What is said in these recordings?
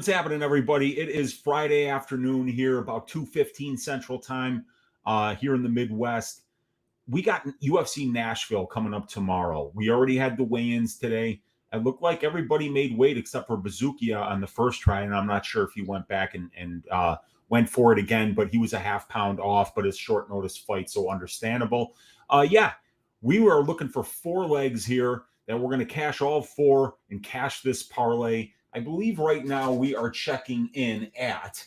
What's happening, everybody? It is Friday afternoon here, about 2:15 Central Time here in the Midwest. We got UFC Nashville coming up tomorrow. We already had the weigh-ins today. It looked like everybody made weight except for Bazookia on the first try, and I'm not sure if he went back and went for it again, but he was a half pound off, but it's short notice fight, so understandable. We were looking for 4 legs here that we're going to cash all 4 and cash this parlay. I believe right now we are checking in at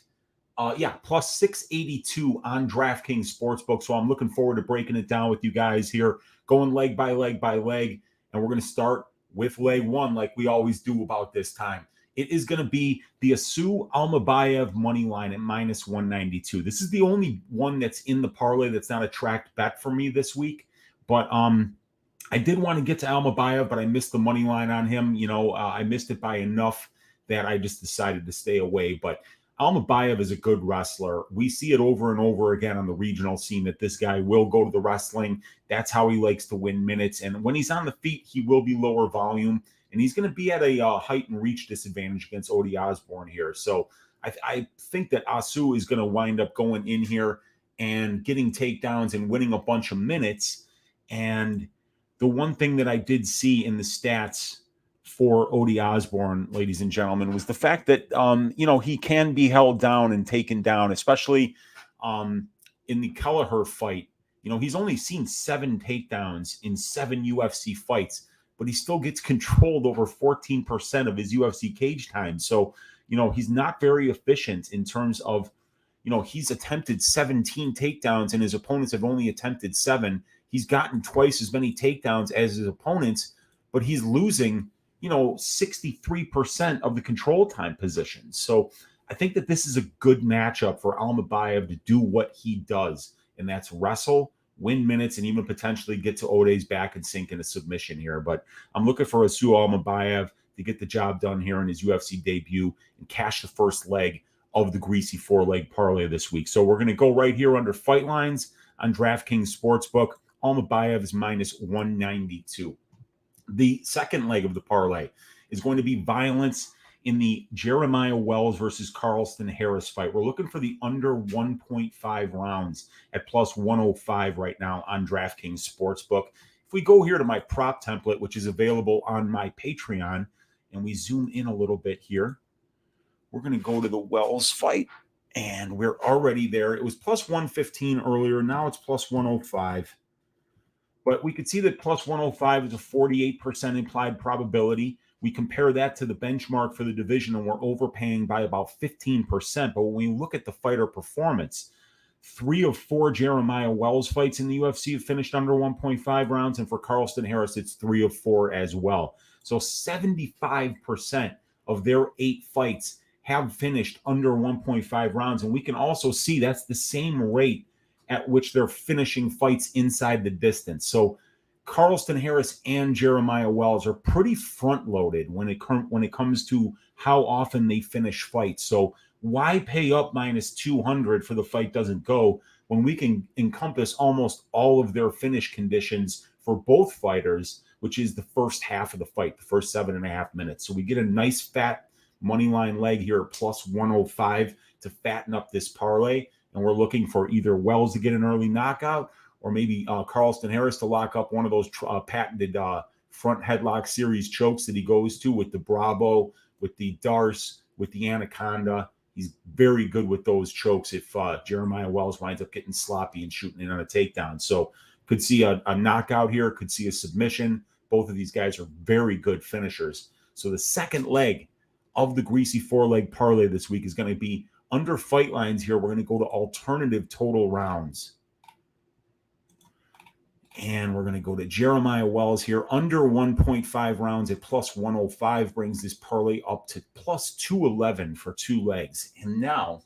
plus 682 on DraftKings Sportsbook. So I'm looking forward to breaking it down with you guys here, going leg by leg by leg. And we're going to start with leg 1 like we always do about this time. It is going to be the Asu Almabayev money line at minus 192. This is the only one that's in the parlay that's not a tracked bet for me this week. But I did want to get to Almabayev, but I missed the money line on him. I missed it by enough that I just decided to stay away. But Almabayev is a good wrestler. We see it over and over again on the regional scene that this guy will go to the wrestling. That's how he likes to win minutes. And when he's on the feet, he will be lower volume. And he's going to be at a height and reach disadvantage against Odi Osborne here. So I think that Asu is going to wind up going in here and getting takedowns and winning a bunch of minutes. And the one thing that I did see in the stats for Odi Osborne, ladies and gentlemen, was the fact that, he can be held down and taken down, especially in the Kelleher fight. He's only seen 7 takedowns in 7 UFC fights, but he still gets controlled over 14% of his UFC cage time. So, he's not very efficient in terms of, he's attempted 17 takedowns and his opponents have only attempted 7. He's gotten twice as many takedowns as his opponents, but he's losing 63% of the control time positions. So I think that this is a good matchup for Almabayev to do what he does, and that's wrestle, win minutes, and even potentially get to Ode's back and sink in a submission here. But I'm looking for Asu Almabayev to get the job done here in his UFC debut and cash the first leg of the Greasy 4-leg parlay this week. So we're going to go right here under fight lines on DraftKings Sportsbook. Almabayev is minus 192. The second leg of the parlay is going to be violence in the Jeremiah Wells versus Carlston Harris fight. We're looking for the under 1.5 rounds at plus 105 right now on DraftKings Sportsbook. If we go here to my prop template, which is available on my Patreon, and we zoom in a little bit here, we're going to go to the Wells fight, and we're already there. It was plus 115 earlier. Now it's plus 105. But we could see that plus 105 is a 48% implied probability. We compare that to the benchmark for the division, and we're overpaying by about 15%. But when we look at the fighter performance, 3 of 4 Jeremiah Wells fights in the UFC have finished under 1.5 rounds. And for Carlston Harris, it's 3 of 4 as well. So 75% of their 8 fights have finished under 1.5 rounds. And we can also see that's the same rate at which they're finishing fights inside the distance. So Carlston Harris and Jeremiah Wells are pretty front-loaded when it comes to how often they finish fights. So why pay up minus 200 for the fight doesn't go when we can encompass almost all of their finish conditions for both fighters, which is the first half of the fight, the first 7.5 minutes. So we get a nice fat money line leg here at plus 105 to fatten up this parlay. And we're looking for either Wells to get an early knockout or maybe Carlston Harris to lock up one of those patented front headlock series chokes that he goes to with the Bravo, with the Darce, with the Anaconda. He's very good with those chokes if Jeremiah Wells winds up getting sloppy and shooting in on a takedown. So could see a knockout here, could see a submission. Both of these guys are very good finishers. So the second leg of the Greasy 4-leg parlay this week is going to be under fight lines here. We're going to go to alternative total rounds. And we're going to go to Jeremiah Wells here. Under 1.5 rounds at plus 105 brings this parlay up to plus 211 for 2 legs. And now,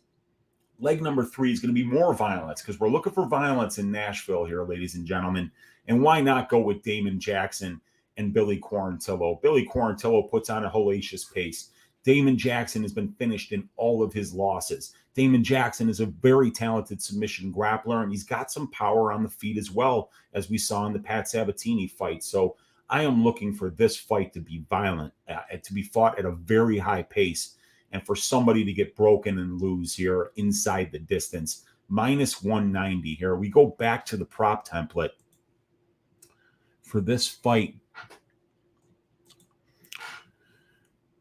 leg number 3 is going to be more violence because we're looking for violence in Nashville here, ladies and gentlemen. And why not go with Damon Jackson and Billy Quarantillo? Billy Quarantillo puts on a hellacious pace. Damon Jackson has been finished in all of his losses. Damon Jackson is a very talented submission grappler, and he's got some power on the feet as well, as we saw in the Pat Sabatini fight. So I am looking for this fight to be violent, to be fought at a very high pace. and for somebody to get broken and lose here inside the distance. Minus 190 here. We go back to the prop template for this fight.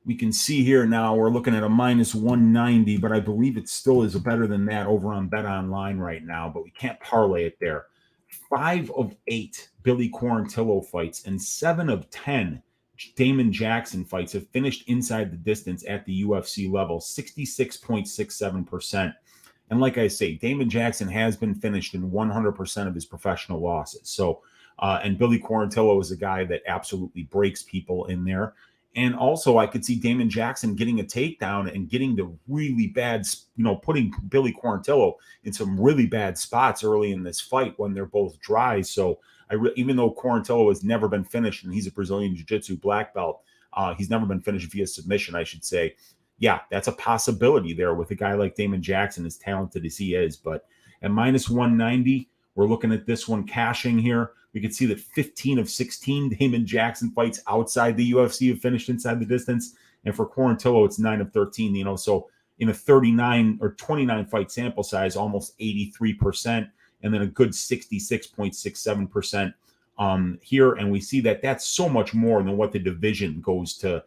We can see here now we're looking at a minus 190, but I believe it still is better than that over on Bet Online right now, but we can't parlay it there. 5 of 8 Billy Quarantillo fights and 7 of 10 Damon Jackson fights have finished inside the distance at the UFC level, 66.67%. And like I say, Damon Jackson has been finished in 100% of his professional losses. So, and Billy Quarantillo is a guy that absolutely breaks people in there. And also, I could see Damon Jackson getting a takedown and getting the really bad, putting Billy Quarantillo in some really bad spots early in this fight when they're both dry. So, even though Quarantillo has never been finished, and he's a Brazilian Jiu-Jitsu black belt, he's never been finished via submission, I should say. Yeah, that's a possibility there with a guy like Damon Jackson, as talented as he is. But at minus 190, we're looking at this one cashing here. We can see that 15 of 16 Damon Jackson fights outside the UFC have finished inside the distance. And for Quarantillo, it's 9 of 13, so in a 39 or 29 fight sample size, almost 83%, and then a good 66.67% here. And we see that that's so much more than what the division goes to.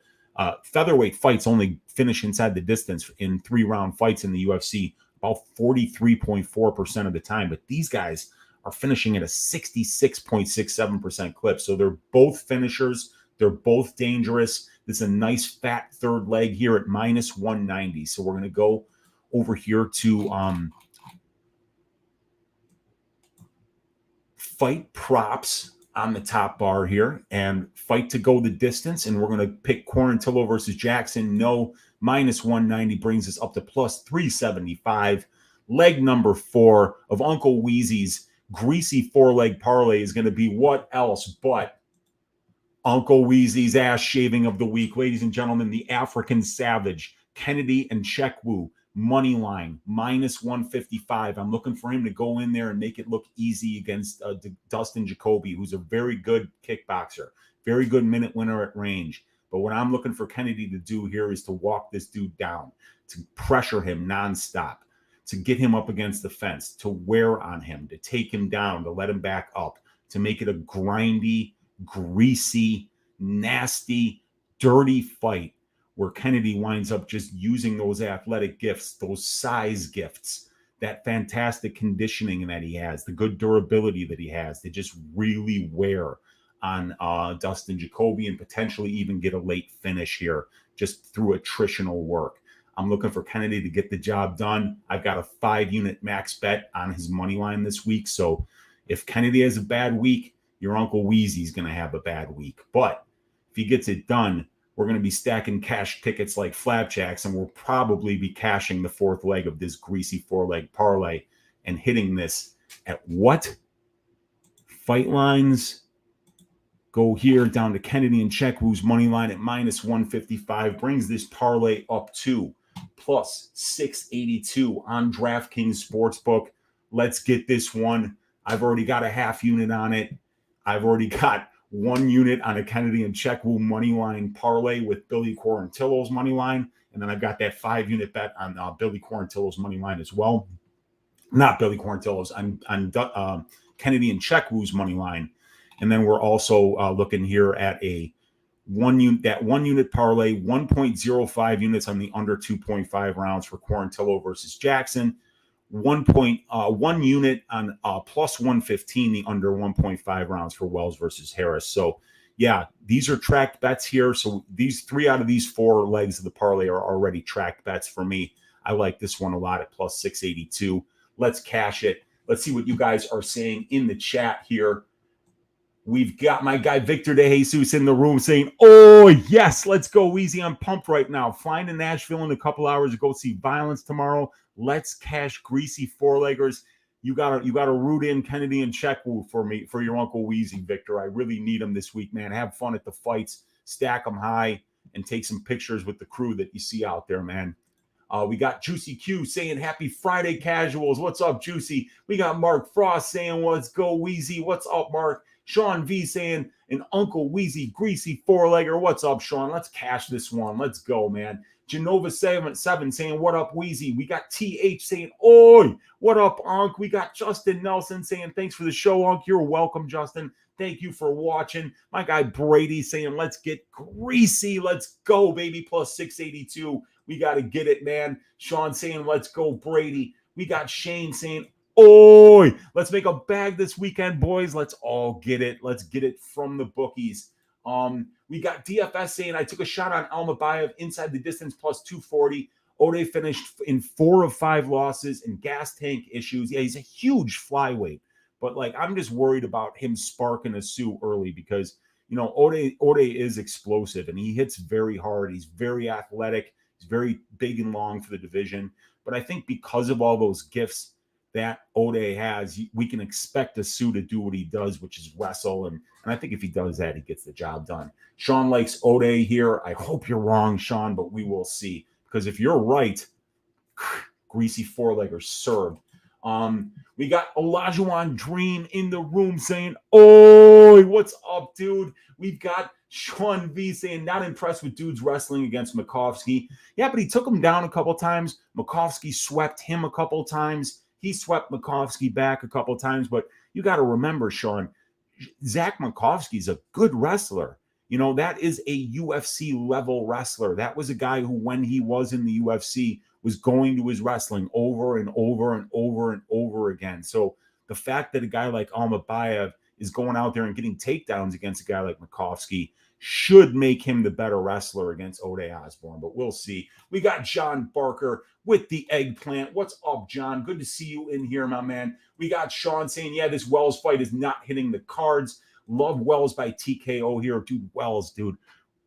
Featherweight fights only finish inside the distance in 3-round fights in the UFC about 43.4% of the time. But these guys are finishing at a 66.67% clip. So they're both finishers. They're both dangerous. This is a nice fat third leg here at minus 190. So we're going to go over here to fight props on the top bar here and fight to go the distance. And we're going to pick Quarantillo versus Jackson. No, minus 190 brings us up to plus 375. Leg number 4 of Uncle Weezy's Greasy 4-leg parlay is going to be what else but Uncle Weezy's ass shaving of the week. Ladies and gentlemen, the African Savage, Kennedy and Nchekwu, money line, minus 155. I'm looking for him to go in there and make it look easy against Dustin Jacoby, who's a very good kickboxer, very good minute winner at range. But what I'm looking for Kennedy to do here is to walk this dude down, to pressure him nonstop, to get him up against the fence, to wear on him, to take him down, to let him back up, to make it a grindy, greasy, nasty, dirty fight where Kennedy winds up just using those athletic gifts, those size gifts, that fantastic conditioning that he has, the good durability that he has, to just really wear on Dustin Jacoby and potentially even get a late finish here just through attritional work. I'm looking for Kennedy to get the job done. I've got a 5-unit max bet on his money line this week. So if Kennedy has a bad week, your Uncle Weezy's going to have a bad week. But if he gets it done, we're going to be stacking cash tickets like flapjacks, and we'll probably be cashing the 4th leg of this Greasy 4-leg parlay and hitting this at what? Fight lines go here down to Kennedy and Nchekwu's money line at minus 155, brings this parlay up to plus 682 on DraftKings Sportsbook. Let's get this one. I've already got a half unit on it. I've already got 1 unit on a Kennedy and Nchekwu money line parlay with Billy Quarantillo's money line. And then I've got that 5-unit bet on Billy Quarantillo's money line as well. Not Billy Quarantillo's, on Kennedy and Nchekwu's money line. And then we're also looking here at a 1 unit parlay, 1.05 units on the under 2.5 rounds for Quarantillo versus Jackson, 1 unit on plus 115, the under 1.5 rounds for Wells versus Harris. So yeah, these are tracked bets here. So these 3 out of these 4 legs of the parlay are already tracked bets for me. I like this one a lot at plus 682. Let's cash it. Let's see what you guys are saying in the chat here. We've got my guy Victor De Jesus in the room saying, oh, yes, let's go, Weezy. I'm pumped right now. Flying to Nashville in a couple hours to go see Violence tomorrow. Let's cash Greasy 4-leggers. You gotta root in Kennedy and Nchekwu for me, for your Uncle Weezy, Victor. I really need him this week, man. Have fun at the fights, stack them high, and take some pictures with the crew that you see out there, man. We got Juicy Q saying happy Friday casuals. What's up, Juicy? We got Mark Frost saying let's go, Weezy. What's up, Mark? Sean V saying an Uncle Weezy Greasy 4-legger. What's up, Sean? Let's cash this one. Let's go, man. Genova77 saying, what up, Weezy? We got TH saying, oi, what up, Unc? We got Justin Nelson saying, thanks for the show, Unc. You're welcome, Justin. Thank you for watching. My guy Brady saying, let's get greasy. Let's go, baby. Plus 682. We got to get it, man. Sean saying, let's go, Brady. We got Shane saying, oi, let's make a bag this weekend, boys. Let's all get it. Let's get it from the bookies. We got DFS saying, I took a shot on Almabayev inside the distance plus 240. Ode finished in 4 of 5 losses and gas tank issues. Yeah, he's a huge flyweight. But, like, I'm just worried about him sparking a Sioux early because, you know, Ode is explosive and he hits very hard. He's very athletic. He's very big and long for the division. But I think because of all those gifts that Ode has, we can expect a Sioux to do what he does, which is wrestle. And I think if he does that, he gets the job done. Sean likes Ode here. I hope you're wrong, Sean, but we will see. Because if you're right, greasy four-legger served. We got Olajuwon Dream in the room saying, "Oi, what's up, dude?" We've got Sean V saying, "Not impressed with dudes wrestling against Makovsky." Yeah, but he took him down a couple times. Makovsky swept him a couple times. He swept Makovsky back a couple times. But you got to remember, Sean, Zach Makovsky's a good wrestler. You know, that is a UFC level wrestler. That was a guy who, when he was in the UFC, was going to his wrestling over and over and over and over again. So the fact that a guy like Almabayev is going out there and getting takedowns against a guy like Makovsky should make him the better wrestler against Ode Osborne, but we'll see. We got John Barker with the eggplant. What's up, John? Good to see you in here, my man. We got Sean saying, yeah, this Wells fight is not hitting the cards. Love Wells by TKO here. Dude, Wells, dude.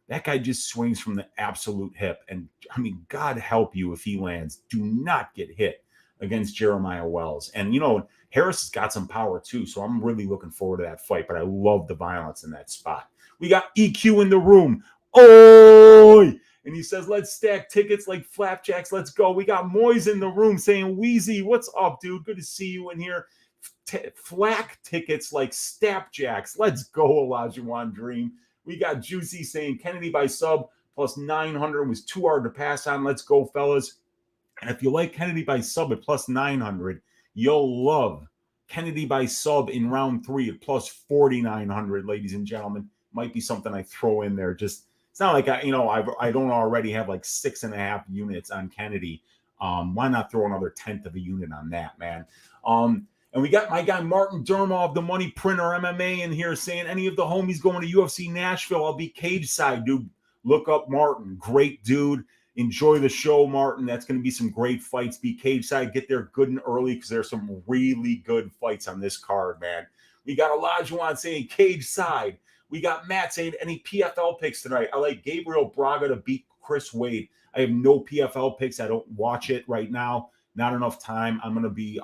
That guy just swings from the absolute hip. And, I mean, God help you if he lands. Do not get hit against Jeremiah Wells. And, you know, Harris has got some power, too, so I'm really looking forward to that fight. But I love the violence in that spot. We got EQ in the room. Oi! And he says, let's stack tickets like flapjacks. Let's go. We got Moyes in the room saying, Weezy, what's up, dude? Good to see you in here. Flack tickets like Stapjacks. Let's go, Olajuwon Dream. We got Juicy saying Kennedy by sub plus 900 was too hard to pass on. Let's go, fellas. And if you like Kennedy by sub at plus 900, you'll love Kennedy by sub in round 3 at plus 4,900, ladies and gentlemen. Might be something I throw in there. Just, it's not like I don't already have like 6.5 units on Kennedy. Why not throw another 1/10 of a unit on that, man? And we got my guy Martin Derma of the Money Printer MMA in here saying, any of the homies going to UFC Nashville, I'll be cage side, dude. Look up Martin. Great dude. Enjoy the show, Martin. That's going to be some great fights. Be cage side. Get there good and early because there's some really good fights on this card, man. We got Olajuwon saying cage side. We got Matt saying, any PFL picks tonight? I like Gabriel Braga to beat Chris Wade. I have no PFL picks. I don't watch it right now. Not enough time. I'm going to be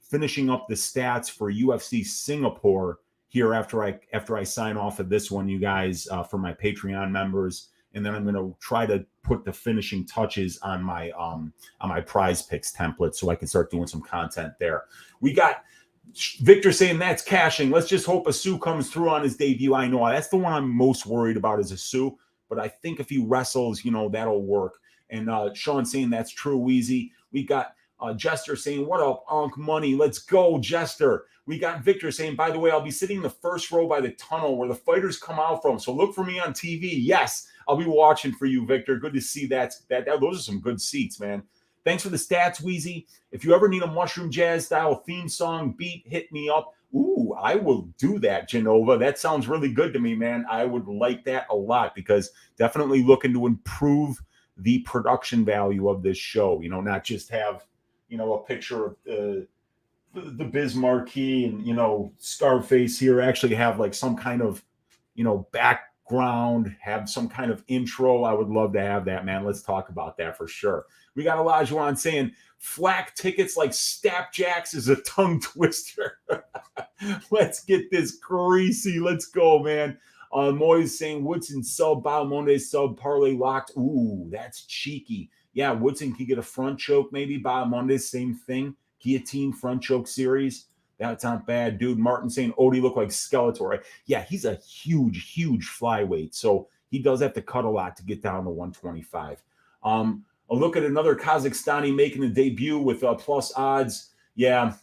finishing up the stats for UFC Singapore here after I sign off of this one, you guys, for my Patreon members, and then I'm going to try to put the finishing touches on my prize picks template so I can start doing some content there. We got Victor saying that's cashing. Let's just hope a Sioux comes through on his debut. I know that's the one I'm most worried about is a Sioux, but I think if he wrestles, you know, that'll work. And Sean saying that's true, Weezy. We got Jester saying, what up, Unc Money? Let's go, Jester. We got Victor saying, by the way, I'll be sitting in the first row by the tunnel where the fighters come out from. So look for me on TV. Yes, I'll be watching for you, Victor. Good to see that. Those are some good seats, man. Thanks for the stats, Weezy. If you ever need a Mushroom Jazz style theme song beat, hit me up. Ooh, I will do that, Genova. That sounds really good to me, man. I would like that a lot because definitely looking to improve the production value of this show. You know, not just have, you know, a picture of the Biz Marquee and, you know, Scarface here, actually have like some kind of, you know, background, have some kind of intro. I would love to have that, man. Let's talk about that for sure. We got Olajuwon saying flack tickets like Stapjacks is a tongue twister. Let's get this greasy. Let's go, man. Moyes saying Woodson sub, Monday sub, parlay locked. Ooh, that's cheeky. Yeah, Woodson can get a front choke maybe by Monday. Same thing. Guillotine front choke series. That's not bad, dude. Martin saying Odie look like Skeletor. Yeah, he's a huge, huge flyweight. So he does have to cut a lot to get down to 125. A look at another Kazakhstani making a debut with plus odds. Yeah,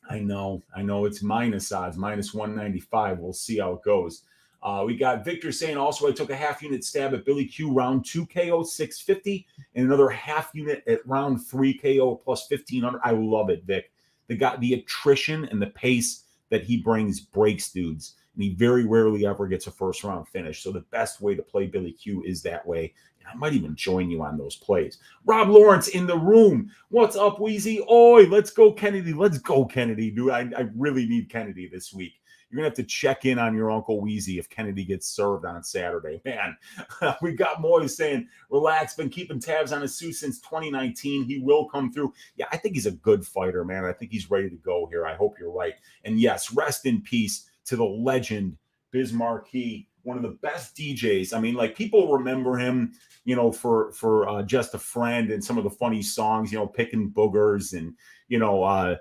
I know it's minus odds, minus 195. We'll see how it goes. We got Victor saying also, I took a half unit stab at Billy Q round 2 KO 650 and another half unit at round 3 KO plus 1500. I love it, Vic. The attrition and the pace that he brings breaks dudes. And he very rarely ever gets a first round finish. So the best way to play Billy Q is that way. And I might even join you on those plays. Rob Lawrence in the room. What's up, Weezy? Oi, let's go, Kennedy. Let's go, Kennedy, dude. I really need Kennedy this week. You're going to have to check in on your Uncle Weezy if Kennedy gets served on Saturday. Man, we got Moy saying, relax, been keeping tabs on his suit since 2019. He will come through. Yeah, I think he's a good fighter, man. I think he's ready to go here. I hope you're right. And yes, rest in peace to the legend, Biz Marquis, one of the best DJs. I mean, like, people remember him, you know, for Just a Friend and some of the funny songs, you know, Picking Boogers and, you know,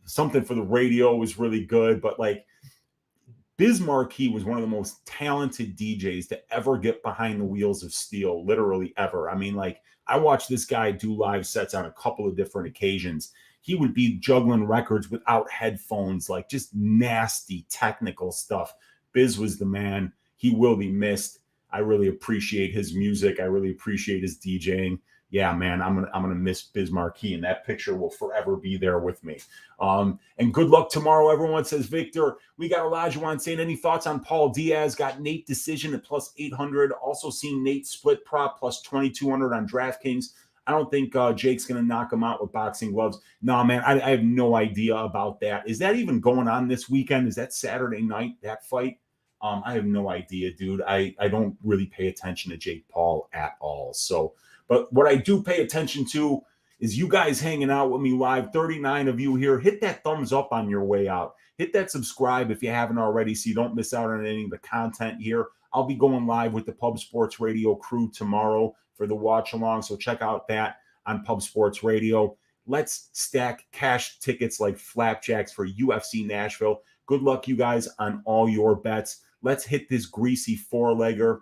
Something for the Radio was really good. But like, Biz Marquis was one of the most talented DJs to ever get behind the wheels of steel, literally ever. I mean, like, I watched this guy do live sets on a couple of different occasions. He would be juggling records without headphones, like just nasty technical stuff. Biz was the man. He will be missed. I really appreciate his music. I really appreciate his DJing. Yeah, man, I'm gonna miss Biz Marquis, and that picture will forever be there with me. And good luck tomorrow, everyone, says Victor. We got Elijah saying, any thoughts on Paul Diaz? Got Nate decision at plus 800. Also seen Nate split prop plus 2,200 on DraftKings. I don't think Jake's going to knock him out with boxing gloves. No, man, I have no idea about that. Is that even going on this weekend? Is that Saturday night, that fight? I have no idea, dude. I don't really pay attention to Jake Paul at all. So, but what I do pay attention to is you guys hanging out with me live, 39 of you here. Hit that thumbs up on your way out. Hit that subscribe if you haven't already so you don't miss out on any of the content here. I'll be going live with the Pub Sports Radio crew tomorrow for the watch along. So check out that on Pub Sports Radio. Let's stack cash tickets like flapjacks for UFC Nashville. Good luck, you guys, on all your bets. Let's hit this greasy four-legger.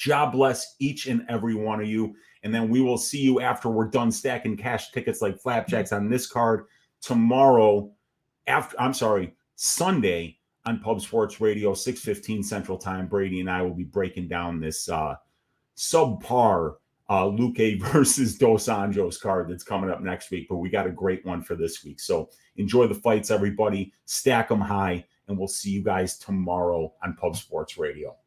God bless each and every one of you. And then we will see you after we're done stacking cash tickets like flapjacks on this card tomorrow. Sunday on Pub Sports Radio, 6:15 Central Time. Brady and I will be breaking down this subpar Luque versus Dos Anjos card that's coming up next week. But we got a great one for this week. So enjoy the fights, everybody. Stack them high. And we'll see you guys tomorrow on Pub Sports Radio.